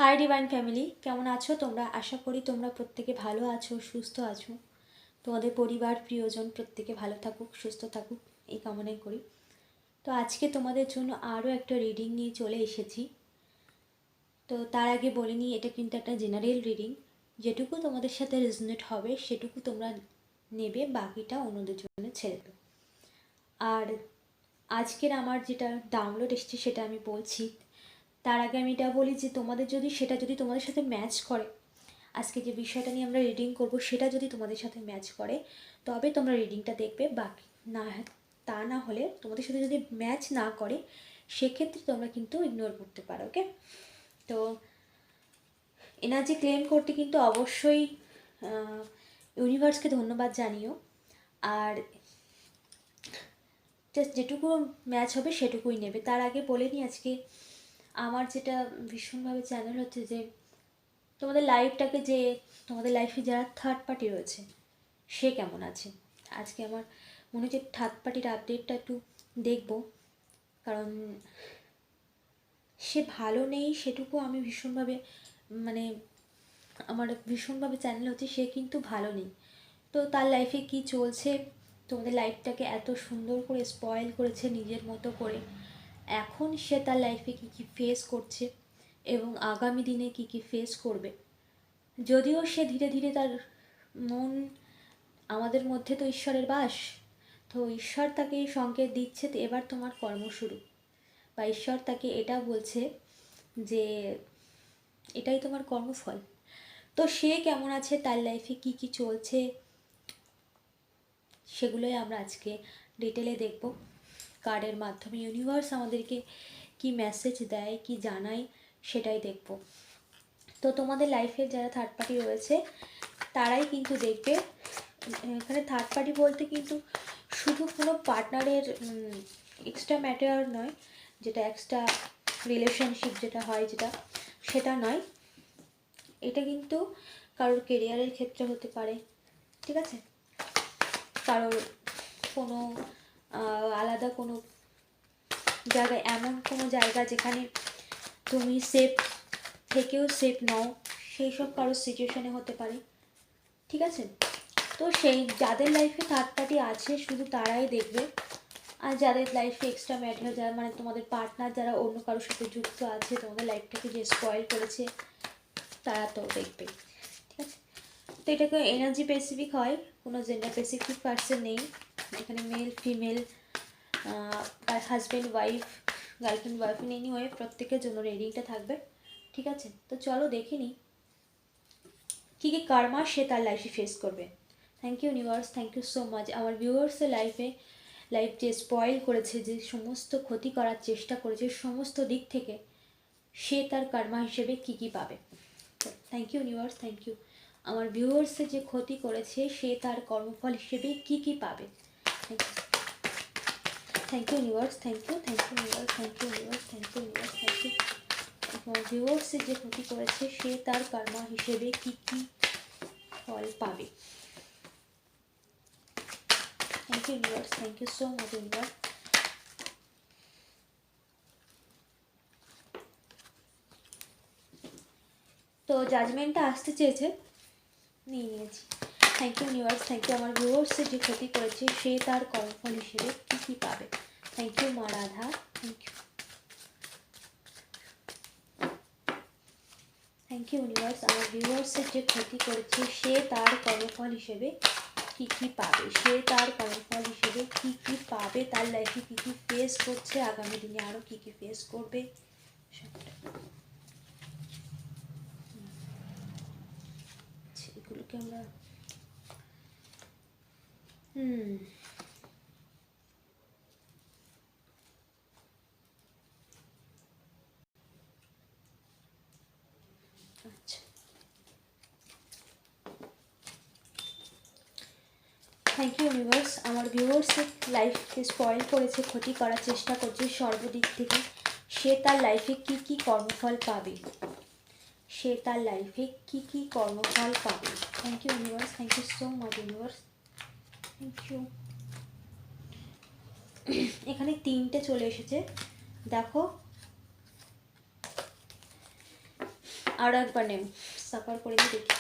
Hi divine family, কেমন আছো তোমরা? আশা করি তোমরা প্রত্যেকে ভালো আছো, সুস্থ আছো। তোমাদের পরিবার প্রিয়জন প্রত্যেকে ভালো থাকুক, সুস্থ থাকুক, এই কামনাই করি। তো আজকে তোমাদের জন্য আরও একটা রিডিং নিয়ে চলে এসেছি। তো তার আগে বলে নিই, এটা কিন্তু একটা জেনারেল রিডিং। যেটুকু তোমাদের সাথে রেজনেট হবে সেটুকু তোমরা নেবে, বাকিটা অন্যদের জন্য ছেড়ে দেবে। আর আজকের আমার যেটা ডাউনলোড এসেছে সেটা আমি বলছি। তার আগে আমি এটা বলি যে তোমাদের যদি তোমাদের সাথে ম্যাচ করে, আজকে যে বিষয়টা নিয়ে আমরা রিডিং করব সেটা যদি তোমাদের সাথে ম্যাচ করে তবে তোমরা রিডিংটা দেখবে, বাকি না তা না হলে তোমাদের সাথে যদি ম্যাচ না করে সেক্ষেত্রে তোমরা কিন্তু ইগনোর করতে পারো। ওকে? তো এনার্জি ক্লেম করতে কিন্তু অবশ্যই ইউনিভার্সকে ধন্যবাদ জানিও। আর জাস্ট যেটুকু ম্যাচ হবে সেটুকুই নেবে। তার আগে বলে নিই, আজকে আমার যেটা ভীষণভাবে চ্যানেল হচ্ছে যে তোমাদের তোমাদের লাইফে যারা থার্ড পার্টি রয়েছে সে কেমন আছে। আজকে আমার মনে হচ্ছে থার্ড পার্টির আপডেটটা একটু দেখব, কারণ সে ভালো নেই সেটুকু আমি ভীষণভাবে মানে আমার ভীষণভাবে চ্যানেল হচ্ছে সে কিন্তু ভালো নেই। তো তার লাইফে কি চলছে, তোমাদের লাইফটাকে এত সুন্দর করে স্পয়েল করেছে নিজের মতো করে, এখন সে তার লাইফে কী কী ফেস করছে এবং আগামী দিনে কী কী ফেস করবে। যদিও সে ধীরে ধীরে তার মন, আমাদের মধ্যে তো ঈশ্বরের বাস, তো ঈশ্বর তাকে সংকেত দিচ্ছে তো এবার তোমার কর্ম শুরু, বা ঈশ্বর তাকে এটা বলছে যে এটাই তোমার কর্মফল। তো সে কেমন আছে, তার লাইফে কি কি চলছে, সেগুলোই আমরা আজকে ডিটেলে দেখব। কার্ডের মাধ্যমে ইউনিভার্স আমাদেরকে কি মেসেজ দেয়, কি জানায়, সেটাই দেখব। তো তোমাদের লাইফে যারা থার্ড পার্টি রয়েছে তারাই কিন্তু দেখবে। এখানে থার্ড পার্টি বলতে কিন্তু শুধু কোনো পার্টনারের এক্সট্রা ম্যাটার নয়, যেটা এক্সট্রা রিলেশনশিপ যেটা হয় সেটা নয়। এটা কিন্তু কারোর কেরিয়ারের ক্ষেত্রে হতে পারে, ঠিক আছে, কারোর কোনো আলাদা কোনো জায়গায়, এমন কোনো জায়গা যেখানে তুমি সেফ থেকেও সেফ নও, সেই সব কারোর সিচুয়েশানে হতে পারে, ঠিক আছে। তো সেই যাদের লাইফে থার্ড পার্টি আছে শুধু তারাই দেখবে, আর যাদের লাইফে এক্সট্রা ম্যাটার, যারা মানে তোমাদের পার্টনার যারা অন্য কারোর সাথে যুক্ত আছে, তোমাদের লাইফটাকে যে স্পয়েল করেছে, তারা তো দেখবে, ঠিক আছে। তো এটাকে এনার্জি স্পেসিফিক হয়, কোনো জেন্ডার স্পেসিফিক পার্সন নেই এখানে, male female, husband wife, girlfriend boyfriend, anyway প্রত্যেকের জন্য রিডিংটা থাকবে, ঠিক আছে। তো চলো দেখে নিই কী কী কার্মা সে তার লাইফে ফেস করবে। Thank you universe, thank you so much. আমার ভিউয়ার্সের লাইফ যে স্পয়েল করেছে, যে সমস্ত ক্ষতি করার চেষ্টা করেছে সমস্ত দিক থেকে, সে তার কর্মা হিসেবে কি কি পাবে। Thank you universe, thank you. আমার ভিউয়ার্সে যে ক্ষতি করেছে সে তার কর্মফল হিসেবে কি কি পাবে। Thank you universe, thank you, thank you universe, thank you universe, thank you universe, thank you. আমার ভিউয়ার্সে যে ক্ষতি করেছে সে তার কর্মা হিসেবে কি কি ফল পাবে। Thank you universe, thank you so much universe. তো জাজমেন্টটা আসতে চেয়েছে, নিয়ে নিয়েছি। Thank you universe, thank you. আমার ভিউয়ার্সে যে ক্ষতি করেছে সে তার কর্মফল হিসেবে কী কী পাবে। থ্যাংক ইউ মা Radha, thank you, thank you universe. আমার ভিউয়ার্সের যে ক্ষতি করেছে সে তার কর্মফল হিসেবে কী কী পাবে, সে তার কর্মফল হিসেবে কী কী পাবে, তার লাইফে কী কী ফেস করছে, আগামী দিনে আরও কী কী ফেস করবে সবটা। এগুলোকে আমরা আচ্ছা, থ্যাংক ইউ ইউনিভার্স। আমার ভিউয়ার্সের লাইফকে স্পয়েল করেছে, ক্ষতি করার চেষ্টা করছে সর্বদিক থেকে, সে তার লাইফে কি কি কর্মফল পাবে, সে তার লাইফে কি কি কর্মফল পাবে। Thank you universe, thank you so much universe, thank you. এখানে 3টে চলে এসেছে, দেখো। আরও একবার নেম সাফার করে দিয়ে দেখি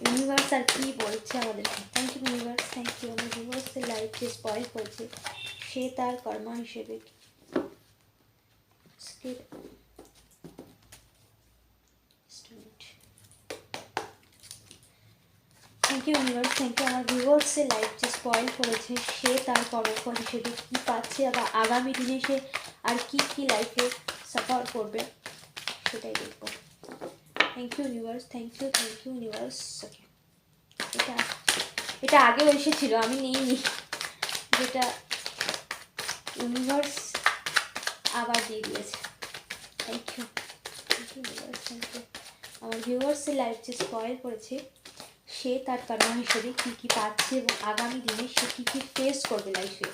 ইউনিভার্স আর কি বলছে আমাদেরকে। Thank you universe, thank you. আমার ভিউয়ার্সের লাইফ যে স্পয়েল করেছে সে তার কর্মা হিসেবে thank you universe, thank you. আমার ভিউয়ার্সের লাইফ যে স্পয়েল করেছে সে তার কর্মফল হিসেবে কী পাচ্ছে, আবার আগামী দিনে সে আর কি কি লাইফে সাফার করবে সেটাই দেখবো। Thank you universe, thank you universe. Okay, এটা আগেও এসেছিল, আমি নিইনি, যেটা ইউনিভার্স আবার দিয়ে দিয়েছে। Thank you universe, thank you. আমার ভিউয়ার্সের লাইফ যে স্পয়েল করেছে সে তার কর্মা হিসেবে কী কী পাচ্ছে এবং আগামী দিনে সে কী কী ফেস করবে লাইফে।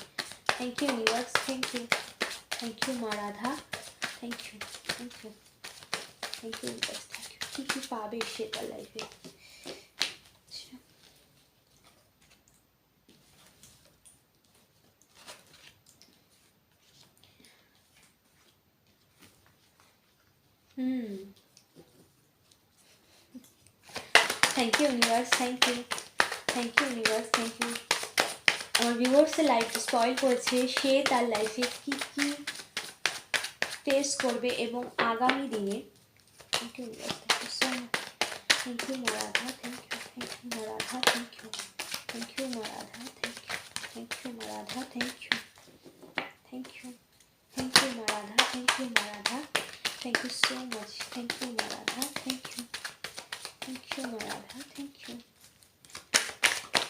Thank you universe, thank you মা Radha, thank you universe, thank you. কী কী পাবে সে তার লাইফে। Thank you universe, thank you universe, thank you. আমার ভিউয়ার্সের লাইফ স্পয়েল করেছে সে তার লাইফে কী কী ফেস করবে এবং আগামী দিনে। Thank you universe, thank you so much. Thank you মা রাধা, থ্যাংক ইউ মা রাধা, থ্যাংক ইউ মা রাধা, থ্যাংক ইউ মা রাধা, থ্যাংক ইউ মা রাধা, থ্যাংক ইউ মা Radha, thank you so much. Thank you মা রাধা, থ্যাংক ইউ মা রাধা, থ্যাংক ইউ।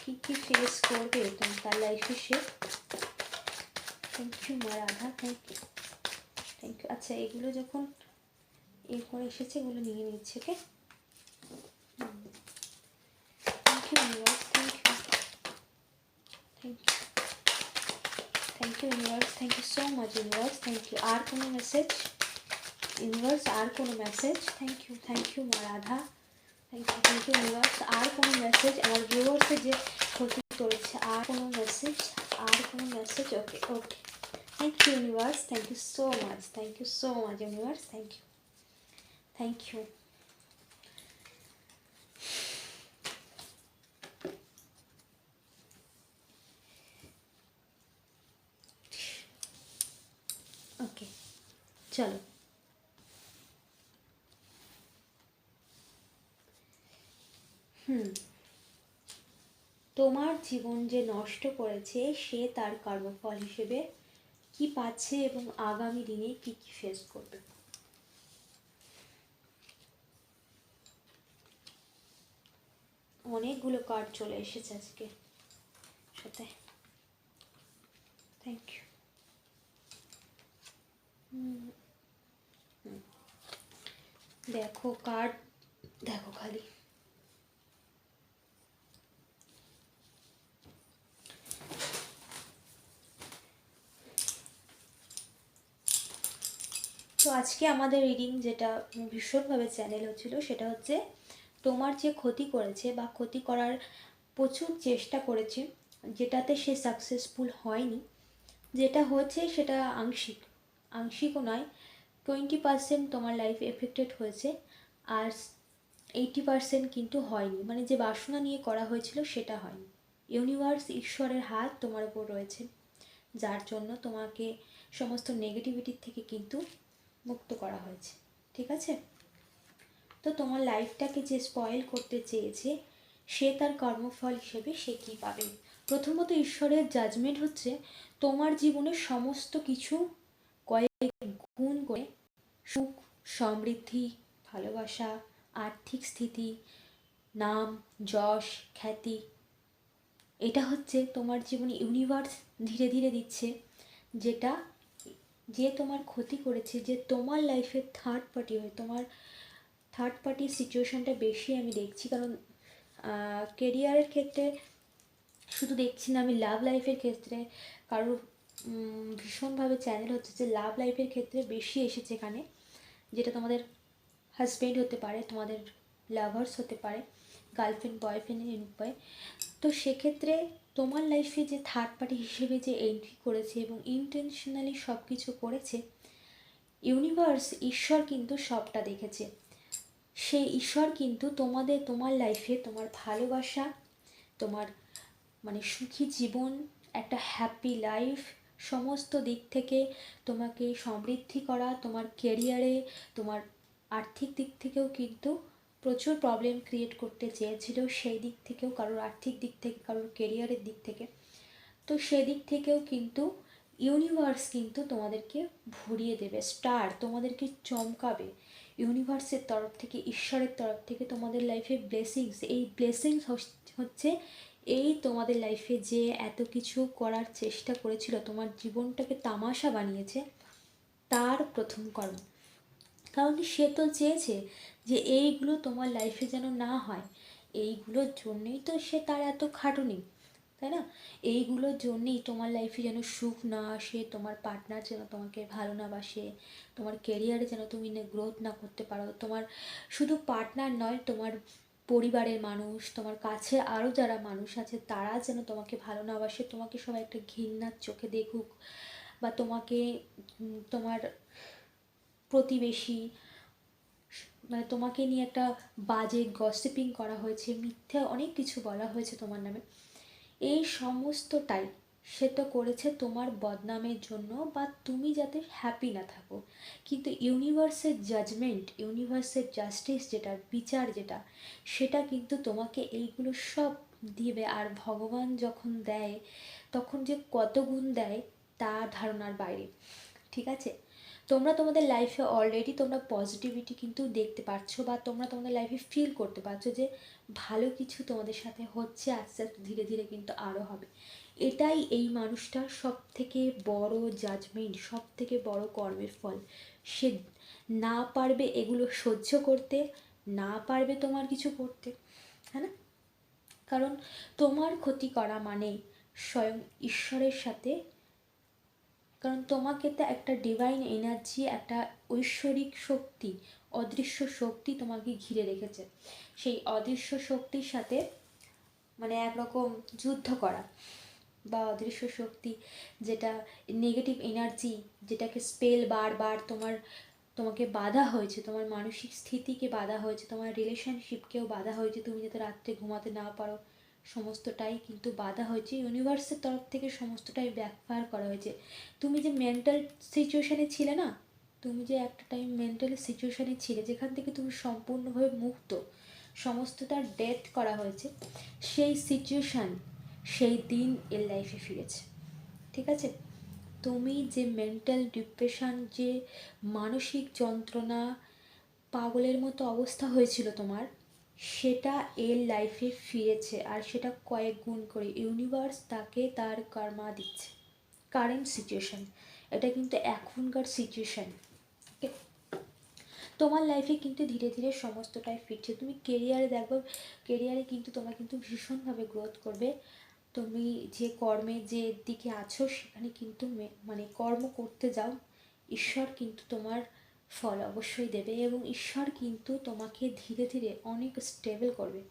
কী কী ফেস করবে তার লাইফে সে। থ্যাংক ইউ মা রাধা, থ্যাংক ইউ। আচ্ছা, এগুলো যখন এরপর এসেছে এগুলো নিয়ে নিচ্ছে। Okay, thank you universe, thank you universe, thank you so much universe, thank you. আর কোনো মেসেজ ইউনিভার্স, আর কোনো মেসেজ। থ্যাংক ইউ মা রাধা, থ্যাংক ইউ ইউনিভার্স। আর কোনো মেসেজ আমার ভিউয়ার্সে যে ক্ষতি করেছে, আর কোনো message. Okay thank you universe, thank you so much universe, thank you. Okay, চলো। তোমার জীবন যে নষ্ট করেছে সে তার কর্মফল হিসেবে কি পাচ্ছে এবং আগামী দিনে কি কি ফেস করবে। অনেকগুলো কার্ড চলে এসেছে আজকে সাথে। Thank you. দেখো কার্ড, দেখো খালি। তো আজকে আমাদের রিডিং যেটা ভীষণভাবে চ্যানেল হচ্ছিল সেটা হচ্ছে তোমার যে ক্ষতি করেছে বা ক্ষতি করার প্রচুর চেষ্টা করেছে, যেটাতে সে সাকসেসফুল হয়নি, যেটা হচ্ছে সেটা আংশিকও নয়, 20% তোমার লাইফ এফেক্টেড হয়েছে আর 80% কিন্তু হয়নি। মানে যে বাসনা নিয়ে করা হয়েছিল সেটা হয়নি। ইউনিভার্স, ঈশ্বরের হাত তোমার উপর রয়েছে, যার জন্য তোমাকে সমস্ত নেগেটিভিটির থেকে কিন্তু মুক্ত করা হয়েছে। ঠিক আছে, তো তোমার লাইফটাকে যে স্পয়েল করতে চেয়েছে সে তার কর্মফল হিসেবে সে কী পাবে। প্রথমত ঈশ্বরের জাজমেন্ট হচ্ছে তোমার জীবনের সমস্ত কিছু কয়েক গুণ করে সুখ, সমৃদ্ধি, ভালোবাসা, আর্থিক স্থিতি, নাম, যশ, খ্যাতি, এটা হচ্ছে তোমার জীবনে ইউনিভার্স ধীরে ধীরে দিচ্ছে। যেটা যে তোমার ক্ষতি করেছে, যে তোমার লাইফে থার্ড পার্টি হয়, তোমার থার্ড পার্টির সিচুয়েশানটা বেশি আমি দেখছি। কারণ কেরিয়ারের ক্ষেত্রে শুধু দেখছি না, আমি লাভ লাইফের ক্ষেত্রে কারোর ভীষণভাবে চ্যানেল হচ্ছে যে লাভ লাইফের ক্ষেত্রে বেশি এসেছে এখানে, যেটা তোমাদের হাজব্যান্ড হতে পারে, তোমাদের লাভার্স হতে পারে, গার্লফ্রেন্ড বয়ফ্রেন্ডের উপায়। তো সেক্ষেত্রে তোমার লাইফে যে থার্ড পার্টি হিসেবে যে এন্ট্রি করেছে এবং ইন্টেনশনালি সব কিছু করেছে, ইউনিভার্স, ঈশ্বর কিন্তু সবটা দেখেছে। সেই ঈশ্বর কিন্তু তোমার লাইফে তোমার ভালোবাসা, তোমার মানে সুখী জীবন, একটা হ্যাপি লাইফ, সমস্ত দিক থেকে তোমাকে সমৃদ্ধি করা, তোমার কেরিয়ারে, তোমার আর্থিক দিক থেকেও কিন্তু প্রচুর প্রবলেম ক্রিয়েট করতে চেয়েছিল, সেই দিক থেকেও, কারোর আর্থিক দিক থেকে, কারোর কেরিয়ারের দিক থেকে। তো সেদিক থেকেও কিন্তু ইউনিভার্স কিন্তু তোমাদেরকে ভরিয়ে দেবে, স্টার তোমাদেরকে চমকাবে। ইউনিভার্সের তরফ থেকে, ঈশ্বরের তরফ থেকে তোমাদের লাইফে ব্লেসিংস, এই ব্লেসিংস হচ্ছে এই তোমাদের লাইফে যে এত কিছু করার চেষ্টা করেছিল, তোমার জীবনটাকে তামাশা বানিয়েছে, তার প্রথম কর্ম। কারণ সে তো চেয়েছে যে এইগুলো তোমার লাইফে যেন না হয়, এইগুলোর জন্যেই তো সে তার এত খাটুনি, তাই না? এইগুলোর জন্যেই তোমার লাইফে যেন সুখ না আসে, তোমার পার্টনার যেন তোমাকে ভালো না বাসে, তোমার কেরিয়ারে যেন তুমি গ্রোথ না করতে পারো, তোমার শুধু পার্টনার নয়, তোমার পরিবারের মানুষ, তোমার কাছে আরও যারা মানুষ আছে তারা যেন তোমাকে ভালো না বাসে, তোমাকে সবাই একটা ঘৃণার চোখে দেখুক, বা তোমাকে তোমার প্রতিবেশী, মানে তোমাকে নিয়ে একটা বাজে গসিপিং করা হয়েছে, মিথ্যে অনেক কিছু বলা হয়েছে তোমার নামে, এই সমস্তটাই সে তো করেছে তোমার বদনামের জন্য, বা তুমি যাতে হ্যাপি না থাকো। কিন্তু ইউনিভার্সের জাজমেন্ট, ইউনিভার্সের জাস্টিস যেটা, বিচার যেটা, সেটা কিন্তু তোমাকে এইগুলো সব দিবে। আর ভগবান যখন দেয় তখন যে কত গুণ দেয় তা ধারণার বাইরে। ঠিক আছে, তোমরা তোমাদের লাইফে অলরেডি তোমরা পজিটিভিটি কিন্তু দেখতে পাচ্ছ, বা তোমরা তোমাদের লাইফে ফিল করতে পারছো যে ভালো কিছু তোমাদের সাথে হচ্ছে, আস্তে আস্তে ধীরে ধীরে কিন্তু আরও হবে। এটাই এই মানুষটার সব থেকে বড় জাজমেন্ট, সব থেকে বড় কর্মের ফল। সে না পারবে এগুলো সহ্য করতে, না পারবে তোমার কিছু করতে, হ্যাঁ না? কারণ তোমার ক্ষতি করা মানে স্বয়ং ঈশ্বরের সাথে, কারণ তোমাকে তো একটা ডিভাইন এনার্জি, একটা ঐশ্বরিক শক্তি, অদৃশ্য শক্তি তোমাকে ঘিরে রেখেছে। সেই অদৃশ্য শক্তির সাথে মানে একরকম যুদ্ধ করা, বা অদৃশ্য শক্তি যেটা নেগেটিভ এনার্জি, যেটাকে স্পেল বারবার তোমাকে বাধা হয়েছে, তোমার মানসিক স্থিতিকে বাধা হয়েছে, তোমার রিলেশনশিপকেও বাধা হয়েছে, তুমি যাতে রাত্রে ঘুমাতে না পারো, সমস্তটাই কিন্তু বাধা হয়েছে ইউনিভার্সের তরফ থেকে, সমস্তটাই ব্যাকফায়ার করা হয়েছে। তুমি যে মেন্টাল সিচুয়েশানে ছিলে না, তুমি যে একটা টাইম মেন্টাল সিচুয়েশানে ছিলে যেখান থেকে তুমি সম্পূর্ণভাবে মুক্ত, সমস্তটার ডেথ করা হয়েছে, সেই সিচুয়েশান, সেই দিন এর লাইফে ফিরেছে। ঠিক আছে, তুমি যে মেন্টাল ডিপ্রেশন, যে মানসিক যন্ত্রণা, পাগলের মতো অবস্থা হয়েছিল তোমার, সেটা এর লাইফে ফিরেছে, আর সেটা কয়েক গুণ করে ইউনিভার্স তাকে তার কর্মা দিচ্ছে। কারেন্ট সিচুয়েশান, এটা কিন্তু এখনকার সিচুয়েশান। তোমার লাইফে কিন্তু ধীরে ধীরে সমস্তটাই ফিরছে। তুমি কেরিয়ারে দেখো, কেরিয়ারে কিন্তু তোমরা কিন্তু ভীষণভাবে গ্রোথ করবে। তুমি যে কর্মে যে দিকে আছো সেখানে কিন্তু মানে কর্ম করতে যাও, ঈশ্বর কিন্তু তোমার ফল অবশ্যই দেবে, এবং ঈশ্বর কিন্তু তোমাকে ধীরে ধীরে অনেক স্টেবল করবে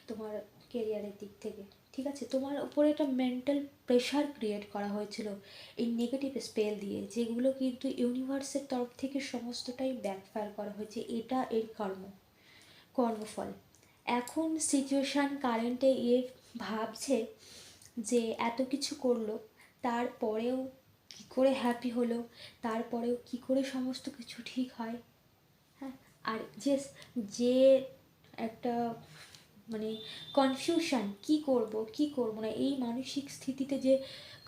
তোমার কেরিয়ারের দিক থেকে। ঠিক আছে, তোমার উপরে একটা মেন্টাল প্রেশার ক্রিয়েট করা হয়েছিল এই নেগেটিভ স্পেল দিয়ে, যেগুলো কিন্তু ইউনিভার্সের তরফ থেকে সমস্তটাই ব্যাকফায়ার করা হয়েছে। এটা এর কর্মফল। এখন সিচুয়েশান কারেন্টে ভাবছে যে এত কিছু করলো, তারপরেও কী করে হ্যাপি হলো, তারপরেও কী করে সমস্ত কিছু ঠিক হয়। হ্যাঁ, আর যে যে একটা মানে কনফিউশন, কি করব কি করব না, এই মানসিক স্থিতিতে যে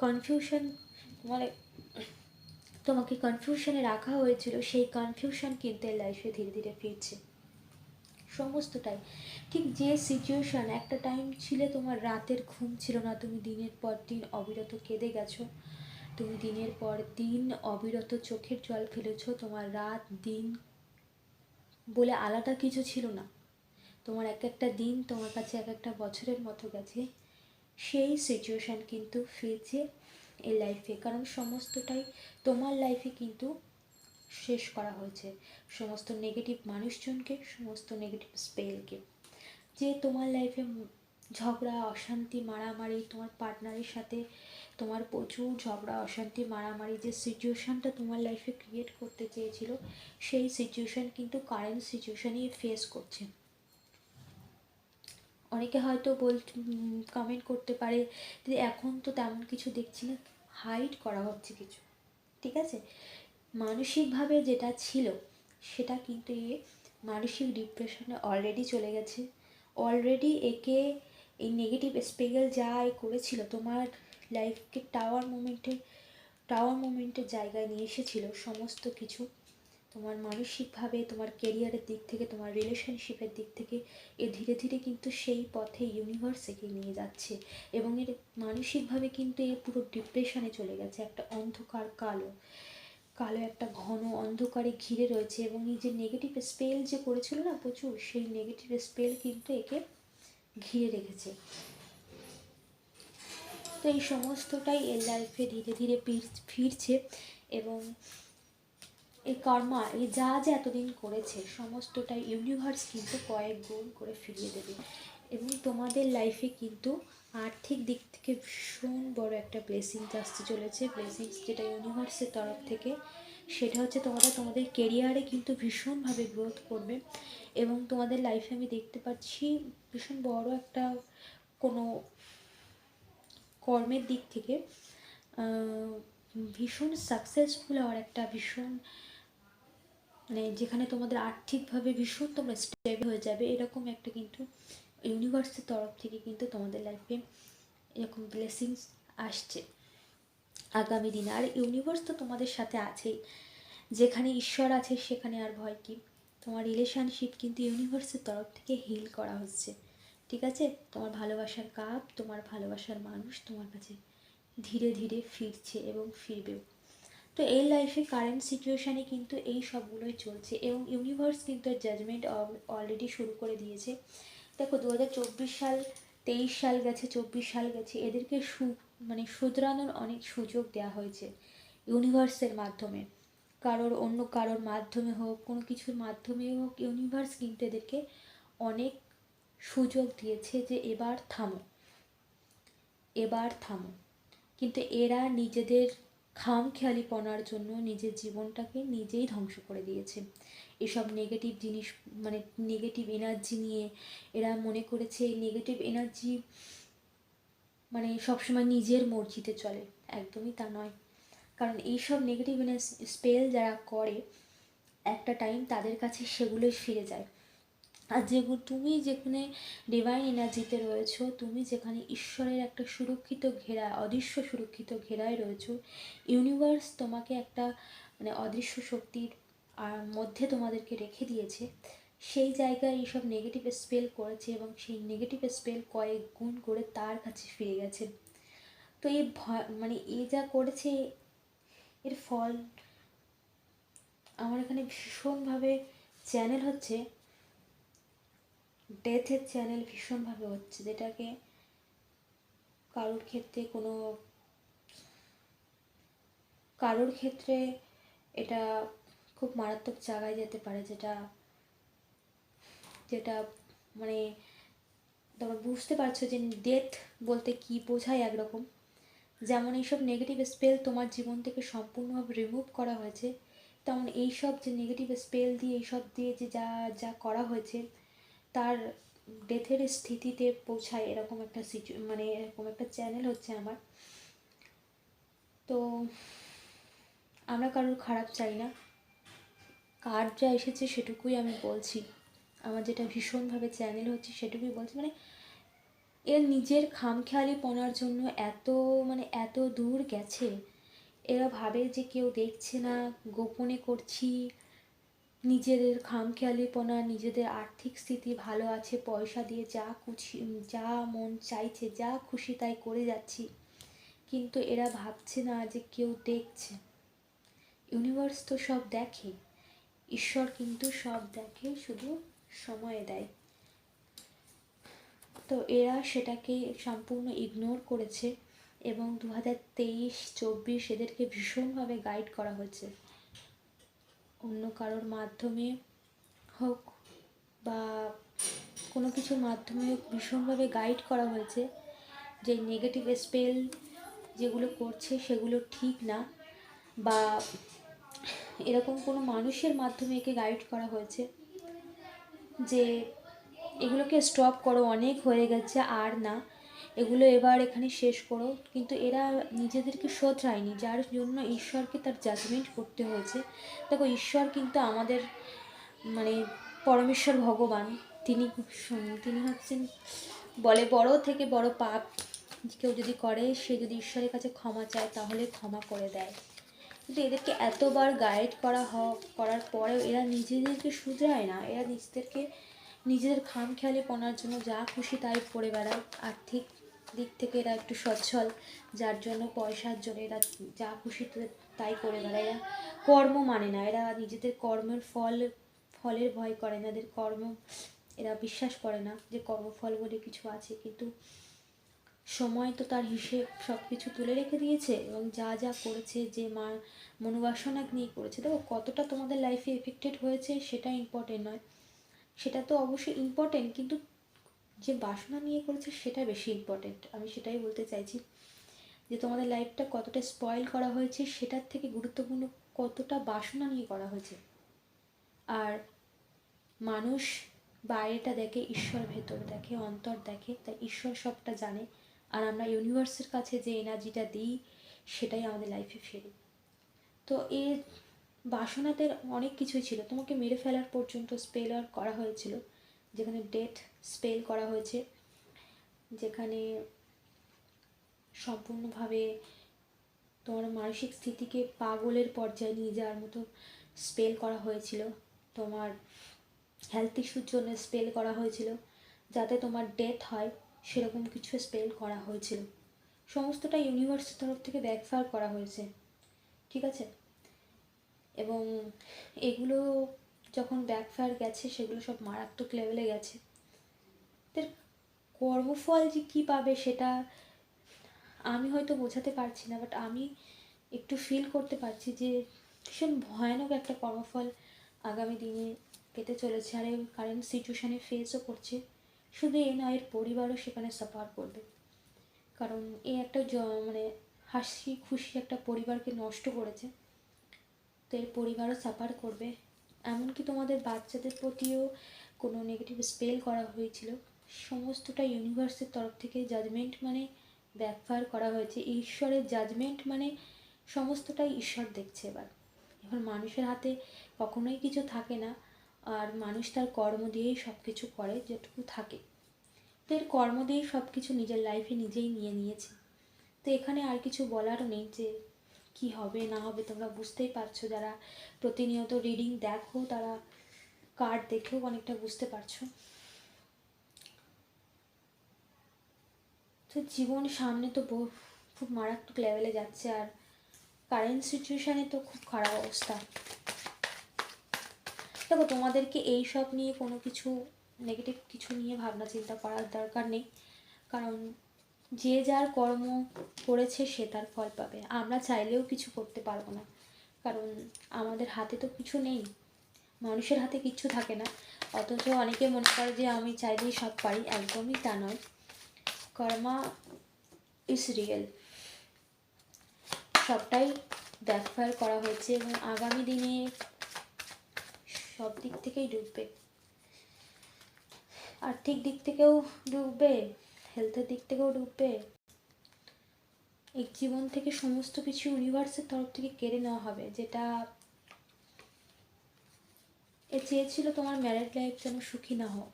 কনফিউশন, মানে তোমাকে কনফিউশনে রাখা হয়েছিল, সেই কনফিউশন কিন্তু লাইফে ধীরে ধীরে ফিরছে সমস্তটাই। ঠিক যে সিচুয়েশান, একটা টাইম ছিলে তোমার রাতের ঘুম ছিল না, তুমি দিনের পর দিন অবিরত কেঁদে গেছো, তুমি দিনের পর দিন অবিরত চোখের জল ফেলেছো, তোমার রাত দিন বলে আলাদা কিছু ছিল না, তোমার এক একটা দিন তোমার কাছে এক একটা বছরের মতো গেছে। সেই সিচুয়েশান কিন্তু ফিরছে এই লাইফে, কারণ সমস্তটাই তোমার লাইফে কিন্তু শেষ করা হয়েছে, সমস্ত নেগেটিভ মানুষজনকে, সমস্ত নেগেটিভ স্পেলকে। যে তোমার লাইফে ঝগড়া অশান্তি মারামারি, তোমার পার্টনারের সাথে তোমার প্রচুর ঝগড়া অশান্তি মারামারি যে সিচুয়েশানটা তোমার লাইফে ক্রিয়েট করতে চেয়েছিল, সেই সিচুয়েশান কিন্তু কারেন্ট সিচুয়েশানই ফেস করছে। অনেকে হয়তো কমেন্ট করতে পারে যে এখন তো তেমন কিছু দেখছি না, হাইড করা হচ্ছে কিছু, ঠিক আছে। মানসিকভাবে যেটা ছিল সেটা কিন্তু মানসিক ডিপ্রেশনে অলরেডি চলে গেছে। অলরেডি একে এই নেগেটিভ স্পেগেল যা করেছিল তোমার লাইফকে টাওয়ার মোমেন্টের জায়গায় নিয়ে এসেছিল সমস্ত কিছু, তোমার মানসিকভাবে, তোমার কেরিয়ারের দিক থেকে, তোমার রিলেশনশিপের দিক থেকে ধীরে ধীরে কিন্তু সেই পথে ইউনিভার্স একে নিয়ে যাচ্ছে। এবং এর মানসিকভাবে কিন্তু পুরো ডিপ্রেশনে চলে গেছে, একটা অন্ধকার কালো কালো একটা ঘন অন্ধকারে ঘিরে রয়েছে। এবং এই যে নেগেটিভ স্পেল যে করেছিল না প্রচুর, সেই নেগেটিভ স্পেল কিন্তু একে ঘিরে রেখেছে। তো এই সমস্তটাই এর লাইফে ধীরে ধীরে ফিরছে। এবং এই কর্মা এই যা যা এতদিন করেছে সমস্তটাই ইউনিভার্স কিন্তু কয়েক গুণ করে ফিরিয়ে দেবে। এবং তোমাদের লাইফে কিন্তু আর্থিক দিক থেকে ভীষণ বড় একটা ব্লেসিংস আসতে চলেছে। ব্লেসিংস যেটা ইউনিভার্সের তরফ থেকে, সেটা হচ্ছে তোমাদের কেরিয়ারে কিন্তু ভীষণভাবে গ্রোথ করবে। এবং তোমাদের লাইফে আমি দেখতে পাচ্ছি ভীষণ বড় একটা কোনো কর্মের দিক থেকে ভীষণ সাকসেসফুল হওয়ার একটা ভীষণ মানে যেখানে তোমাদের আর্থিকভাবে ভীষণ তোমরা স্টেবল হয়ে যাবে, এরকম একটা কিন্তু ইউনিভার্সের তরফ থেকে কিন্তু তোমাদের লাইফে এরকম ব্লেসিংস আসছে আগামী দিনে। আর ইউনিভার্স তো তোমাদের সাথে আছেই, যেখানে ঈশ্বর আছে সেখানে আর ভয় কি। তোমার রিলেশনশিপ কিন্তু ইউনিভার্সের তরফ থেকে হিল করা হচ্ছে, ঠিক আছে। তোমার ভালোবাসার কাপ, তোমার ভালোবাসার মানুষ তোমার কাছে ধীরে ধীরে ফিরছে এবং ফিরবেও। তো এই লাইফে কারেন্ট সিচুয়েশানে কিন্তু এই সবগুলোই চলছে। এবং ইউনিভার্স কিন্তু জাজমেন্ট অলরেডি শুরু করে দিয়েছে। দেখো 2024 সাল, 23 সাল গেছে, 24 সাল গেছে, এদেরকে শুধরানোর অনেক সুযোগ দেওয়া হয়েছে ইউনিভার্সের মাধ্যমে। অন্য কারোর মাধ্যমে হোক, কোনো কিছুর মাধ্যমে হোক, ইউনিভার্স কিন্তু এদেরকে অনেক সুযোগ দিয়েছে যে এবার থামো, এবার থামো। কিন্তু এরা নিজেদের খামখেয়ালিপনার জন্য নিজের জীবনটাকে নিজেই ধ্বংস করে দিয়েছে। এসব নেগেটিভ জিনিস নেগেটিভ এনার্জি নিয়ে এরা মনে করেছে এই নেগেটিভ এনার্জি সবসময় নিজের মর্জিতে চলে। একদমই তা নয়। কারণ এইসব নেগেটিভ স্পেল যারা করে একটা টাইম তাদের কাছে সেগুলোই ফিরে যায়। আর তুমি যেখানে ডিভাইন এনার্জিতে রয়েছো, তুমি যেখানে ঈশ্বরের একটা সুরক্ষিত ঘেরা, অদৃশ্য সুরক্ষিত ঘেরায় রয়েছো, ইউনিভার্স তোমাকে একটা অদৃশ্য শক্তির মধ্যে তোমাদেরকে রেখে দিয়েছে। সেই জায়গায় এইসব নেগেটিভ স্পেল করেছে এবং সেই নেগেটিভ স্পেল কয়েক গুণ করে তার কাছে ফিরে গেছে। তো এই এ যা করেছে এর ফল আমার এখানে ভীষণভাবে চ্যানেল হচ্ছে, ডেথের চ্যানেল ভীষণভাবে হচ্ছে, যেটাকে কারোর ক্ষেত্রে এটা খুব মারাত্মক জায়গায় যেতে পারে, যেটা যেটা তোমরা বুঝতে পারছো যে ডেথ বলতে কি বোঝায়। একরকম যেমন এইসব নেগেটিভ স্পেল তোমার জীবন থেকে সম্পূর্ণভাবে রিমুভ করা হয়েছে, তেমন এইসব যে নেগেটিভ স্পেল দিয়ে এইসব দিয়ে যে যা যা করা হয়েছে তার ডেথের স্থিতিতে পৌঁছায়, এরকম একটা এরকম একটা চ্যানেল হচ্ছে আমার। তো আমরা কারোর খারাপ চাই না, কার যা এসেছে সেটুকুই আমি বলছি। আমার যেটা ভীষণভাবে চ্যানেল হচ্ছে সেটুকুই বলছি। এর নিজের খামখেয়ালিপনার জন্য এত দূর গেছে। এরা ভাবে যে কেউ দেখছে না, গোপনে করছি, নিজেদের খামখেয়ালিপনা, নিজেদের আর্থিক স্থিতি ভালো আছে, পয়সা দিয়ে যা মন চাইছে যা খুশি তাই করে যাচ্ছি। কিন্তু এরা ভাবছে না যে কেউ দেখছে। ইউনিভার্স তো সব দেখে, ঈশ্বর কিন্তু সব দেখে, শুধু সময় দেয়। তো এরা সেটাকে সম্পূর্ণ ইগনোর করেছে এবং 2023-24 এদেরকে ভীষণভাবে গাইড করা হয়েছে, অন্য কারোর মাধ্যমে হোক বা কোনো কিছুর মাধ্যমে ভীষণভাবে গাইড করা হয়েছে যে নেগেটিভ স্পেল যেগুলো করছে সেগুলো ঠিক না, বা এরকম কোনো মানুষের মাধ্যমে একে গাইড করা হয়েছে যে এগুলোকে স্টপ করো, অনেক হয়ে গেছে আর না, এগুলো এবার এখানে শেষ করো। কিন্তু এরা নিজেদেরকে শোধরায়নি, যার জন্য ঈশ্বরকে তার জাজমেন্ট করতে হয়েছে। দেখো, ঈশ্বর কিন্তু আমাদের মানে পরমেশ্বর ভগবান, তিনি তিনি হচ্ছেন, বলে বড় থেকে বড় পাপ কেউ যদি করে, সে যদি ঈশ্বরের কাছে ক্ষমা চায় তাহলে ক্ষমা করে দেয়। কিন্তু এদেরকে এতবার গাইড করার পরেও এরা নিজেদেরকে শুধরায় না। এরা নিজেদের খামখেয়ালিপনার জন্য যা খুশি তাই করে বেড়ায়। আর্থিক দিক থেকে এরা একটু সচ্ছল, যার জন্য পয়সার জন্য এরা যা খুশি তাই করে বেড়ায়। এরা কর্ম মানে না, এরা নিজেদের কর্মের ফলের ভয় করে না, এদের এরা বিশ্বাস করে না যে কর্মফল বলে কিছু আছে। কিন্তু সময় তো তার হিসেব সব কিছু তুলে রেখে দিয়েছে, এবং যা যা করেছে, যে মনোবাসনা নিয়ে করেছে, দেখো কতটা তোমাদের লাইফে এফেক্টেড হয়েছে সেটা ইম্পর্টেন্ট নয়, সেটা তো অবশ্যই ইম্পর্টেন্ট, কিন্তু যে বাসনা নিয়ে করেছে সেটা বেশি ইম্পর্টেন্ট। আমি সেটাই বলতে চাইছি যে তোমাদের লাইফটা কতটা স্পয়েল করা হয়েছে সেটার থেকে গুরুত্বপূর্ণ কতটা বাসনা নিয়ে করা হয়েছে। আর মানুষ বাইরেটা দেখে, ঈশ্বর ভেতর দেখে, অন্তর দেখে, তাই ঈশ্বর সবটা জানে। আর আমরা ইউনিভার্সের কাছে যে এনার্জিটা দিই সেটাই আমাদের লাইফে ফেরি। তো এর বাসনাতে অনেক কিছুই ছিল, তোমাকে মেরে ফেলার পর্যন্ত স্পেল করা হয়েছিল, যেখানে ডেথ স্পেল করা হয়েছে, যেখানে সম্পূর্ণভাবে তোমার মানসিক স্থিতিকে পাগলের পর্যায়ে নিয়ে যাওয়ার মতো স্পেল করা হয়েছিল। তোমার হেলথ ইস্যুর জন্য স্পেল করা হয়েছিল, যাতে তোমার ডেথ হয় সেরকম কিছু স্পেল করা হয়েছিল। সমস্তটা ইউনিভার্সের তরফ থেকে ব্যাকফায়ার করা হয়েছে, ঠিক আছে? এবং এগুলো যখন ব্যাকফায়ার গেছে, সেগুলো সব মারাত্মক লেভেলে গেছে। এদের কর্মফল যে কী পাবে সেটা আমি হয়তো বোঝাতে পারছি না, বাট আমি একটু ফিল করতে পারছি যে ভীষণ ভয়ানক একটা কর্মফল আগামী দিনে পেতে চলেছে। আর এই কারেন্ট সিচুয়েশানে ফেসও করছে। শুধু এ না, এর পরিবারও সেখানে সাফার করবে, কারণ এ একটা মানে হাসি খুশি একটা পরিবারকে নষ্ট করেছে, তো এর পরিবারও সাফার করবে। এমনকি তোমাদের বাচ্চাদের প্রতিও কোনো নেগেটিভ স্পেল করা হয়েছিল, সমস্তটা ইউনিভার্সের তরফ থেকে জাজমেন্ট মানে ব্যাকফায়ার করা হয়েছে। ঈশ্বরের জাজমেন্ট মানে সমস্তটাই ঈশ্বর দেখছে। এবার মানুষের হাতে কখনোই কিছু থাকে না, আর মানুষ তার কর্ম দিয়েই সব কিছু করে যেটুকু থাকে। তো এর কর্ম দিয়েই সব কিছু নিজের লাইফে নিজেই নিয়ে নিয়েছে। তো এখানে আর কিছু বলারও নেই যে কি হবে না হবে, তোমরা বুঝতেই পারছো। যারা প্রতিনিয়ত রিডিং দেখো, তারা কার্ড দেখেও অনেকটা বুঝতে পারছো। তো জীবন সামনে তো খুব মারাত্মক লেভেলে যাচ্ছে, আর কারেন্ট সিচুয়েশানে তো খুব খারাপ অবস্থা। দেখো, তোমাদেরকে এই সব নিয়ে কোনো কিছু নেগেটিভ কিছু নিয়ে ভাবনা চিন্তা করার দরকার নেই, কারণ যে যার কর্ম করেছে সে তার ফল পাবে। আমরা চাইলেও কিছু করতে পারবো না, কারণ আমাদের হাতে তো কিছু নেই, মানুষের হাতে কিচ্ছু থাকে না। অথচ অনেকে মনে করে যে আমি চাইলেই সব পারি, একদমই তা নয়। কর্মা ইজ রিয়েল, সবটাই ব্যাকফায়ার করা হয়েছে, এবং আগামী দিনে সব দিক থেকেই ডুববে। আর্থিক দিক থেকেও ডুববে, হেলথের দিক থেকেও ডুববে। এই জীবন থেকে সমস্ত কিছু ইউনিভার্সের তরফ থেকে কেড়ে নেওয়া হবে, যেটা এ চেয়েছিল তোমার ম্যারেড লাইফ যেন সুখী না হোক,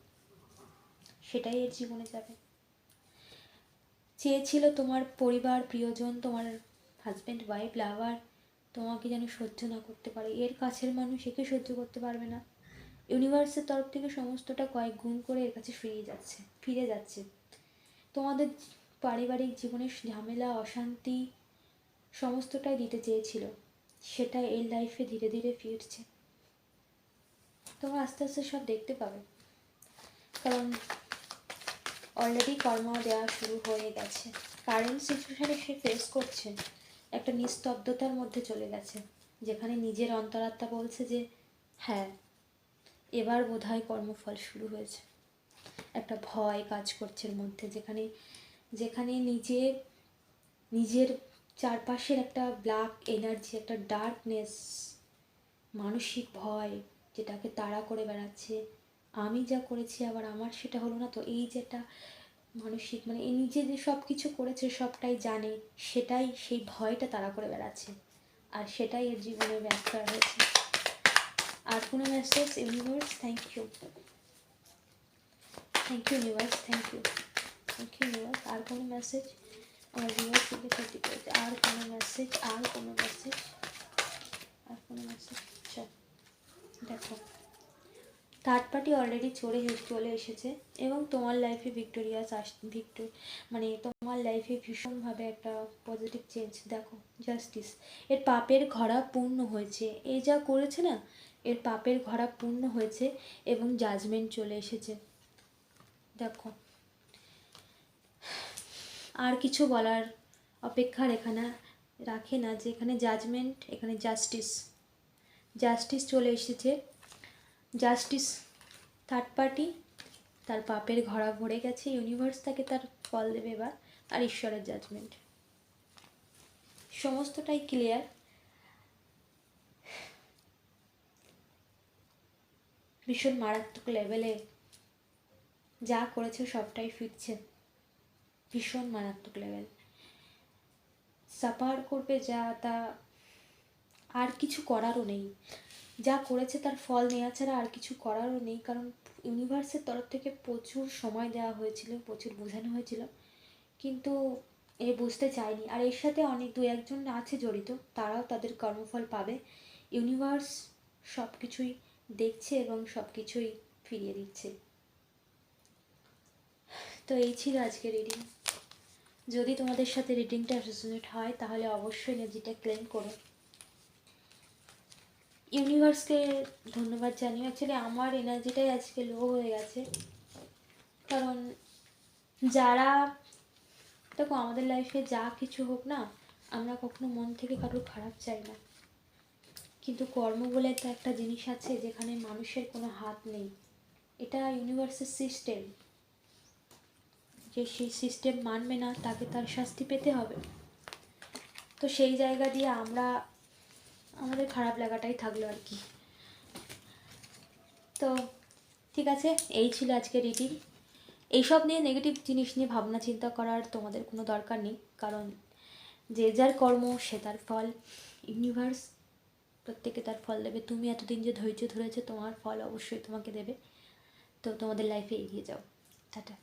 সেটাই এর জীবনে যাবে। চেয়েছিল তোমার পরিবার প্রিয়জন, তোমার হাজব্যান্ড ওয়াইফ লাভার তোমাকে যেন সহ্য না করতে পারে, এর কাছের মানুষ একে সহ্য করতে পারবে না। ইউনিভার্সের তরফ থেকে সমস্তটা কয়েক গুণ করে এর কাছে ফিরে যাচ্ছে। তোমাদের পারিবারিক জীবনের ঝামেলা অশান্তি সমস্তটাই দিতে চেয়েছিল, সেটা এই লাইফে ধীরে ধীরে ফিরছে। তোমরা আস্তে আস্তে সব দেখতে পাবে, কারণ অলরেডি কর্ম দেওয়া শুরু হয়ে গেছে। কারেন্ট সিচুয়েশানে সে ফেস করছে, একটা নিস্তব্ধতার মধ্যে চলে গেছে, যেখানে নিজের অন্তরাত্মা বলছে যে হ্যাঁ, এবার বোধহয় কর্মফল শুরু হয়েছে। একটা ভয় কাজ করছে এর মধ্যে, যেখানে যেখানে নিজের চারপাশের একটা ব্ল্যাক এনার্জি, একটা ডার্কনেস, মানসিক ভয় যেটাকে তাড়া করে বেড়াচ্ছে। আমি যা করেছি আবার আমার সেটা হলো না তো, এই যে একটা মানসিক মানে এই নিজে যে সব কিছু করেছে সবটাই জানে, সেটাই সেই ভয়টা তাড়া করে বেড়াচ্ছে, আর সেটাই এর জীবনে ব্যাখ্যা হয়েছে। আর কোনো message universe? Thank you universe, thank you universe. আর কোনো মেসেজ আমার ভিউয়ার্স দিকে করেছে? আর কোনো মেসেজ? আর কোনো মেসেজ? আর কোনো মেসেজ? আচ্ছা দেখো, থার্ড পার্টি অলরেডি চলে এসেছে এবং তোমার লাইফে মানে তোমার লাইফে ভীষণভাবে একটা পজিটিভ চেঞ্জ। দেখো জাস্টিস, এর পাপের ঘরা পূর্ণ হয়েছে, এ যা করেছে না এর পাপের ঘরা পূর্ণ হয়েছে এবং জাজমেন্ট চলে এসেছে। দেখো আর কিছু বলার অপেক্ষা রাখে না, যে এখানে জাজমেন্ট, এখানে জাস্টিস চলে এসেছে। জাস্টিস, থার্ড পার্টি তার পাপের ঘরা ভরে গেছে, ইউনিভার্স তাকে তার ফল দেবে এবার, আর ঈশ্বরের জাজমেন্ট, সমস্তটাই ক্লিয়ার। ভীষণ মারাত্মক লেভেলে যা করেছে সবটাই ফিরছে, ভীষণ মারাত্মক লেভেল সাফার করবে যা, তা আর কিছু করারও নেই। যা করেছে তার ফল নেওয়া ছাড়া আর কিছু করারও নেই, কারণ ইউনিভার্সের তরফ থেকে প্রচুর সময় দেওয়া হয়েছিল, প্রচুর বোঝানো হয়েছিল, কিন্তু এ বুঝতে চায়নি। আর এর সাথে অনেক দু একজন আছে জড়িত, তারাও তাদের কর্মফল পাবে। ইউনিভার্স সব কিছুই দেখছে এবং সব কিছুই ফিরিয়ে দিচ্ছে। তো এই ছিল আজকে রিডিং। যদি তোমাদের সাথে রিডিংটা রেজোনেট হয় তাহলে অবশ্যই এনার্জিটা ক্লেম করো। ইউনিভার্সকে ধন্যবাদ জানিও। অ্যাকচুয়ালি আমার এনার্জিটাই আজকে লো হয়ে গেছে, কারণ যারা, দেখো আমাদের লাইফে যা কিছু হোক না, আমরা কখনো মন থেকে কারোর খারাপ চাই না, কিন্তু কর্ম বলে তো একটা জিনিস আছে যেখানে মানুষের কোনো হাত নেই। এটা ইউনিভার্সের সিস্টেম, যে সেই সিস্টেম মানবে না তাকে তার শাস্তি পেতে হবে। তো সেই জায়গা দিয়ে আমাদের খারাপ লাগাটাই থাকলো আর কি। তো ঠিক আছে, এই ছিল আজকে রিডিং। এইসব নিয়ে নেগেটিভ জিনিস নিয়ে ভাবনা চিন্তা করার তোমাদের কোনো দরকার নেই, কারণ যে যার কর্ম সে তার ফল। ইউনিভার্স প্রত্যেকে তার ফল দেবে। তুমি এতদিন যে ধৈর্য ধরেছো, তোমার ফল অবশ্যই তোমাকে দেবে। তো তোমাদের লাইফে এগিয়ে যাও। টাটা।